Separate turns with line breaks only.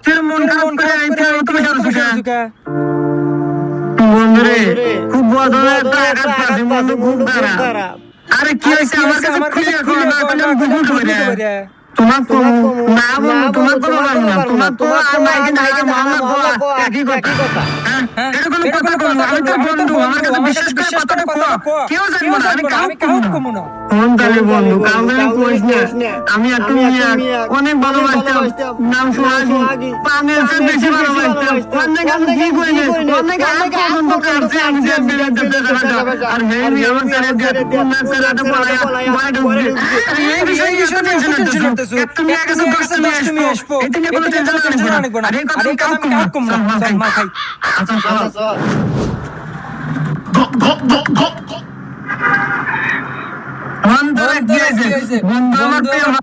তোর মন খারাপ করে আইতে তুমি সুখে বন্ধুরে খুব বদলে একটা আঘাত পাচ্ছি বন্ধু খুব খারাপ আরে কি হইছে আমার কাছে ক্লিয়ার করো না তাহলে আমি বুঝতে পারি তোমার তো না বন্ধু তোমার কোনো পারবো না তোমার তো আর মাইকে ঢাকা মামলা কো একই কথা হ্যাঁ এটা কোনো কথা কম না আমি তো বন্ধু আমার কাছে বিশ্বাস করে কথাটা কো কেউ জানবো না আমি কাউ কম না কোন তালে বন্ধু কাউকে কইস না আমি আর তুমি অনেক ভালোবাসতাম নাম সোহাগী পানের চেয়ে বেশি ভালোবাসতাম অনেক আমি কি কইনি অনেক আগে পর্যন্ত কাটছে আমি যে বিরুদ্ধে আর হেই আমার তারে কোন না তারে পড়ায়া এই বিষয়ে টেনশন করতেছো তুমি আগে সব দশটা নিয়ে আসবো এটা নিয়ে কোনো টেনশন নিব না আরে কাম কম না মা খাই আচ্ছা বন্ধু কি হইছে বন্ধু আমার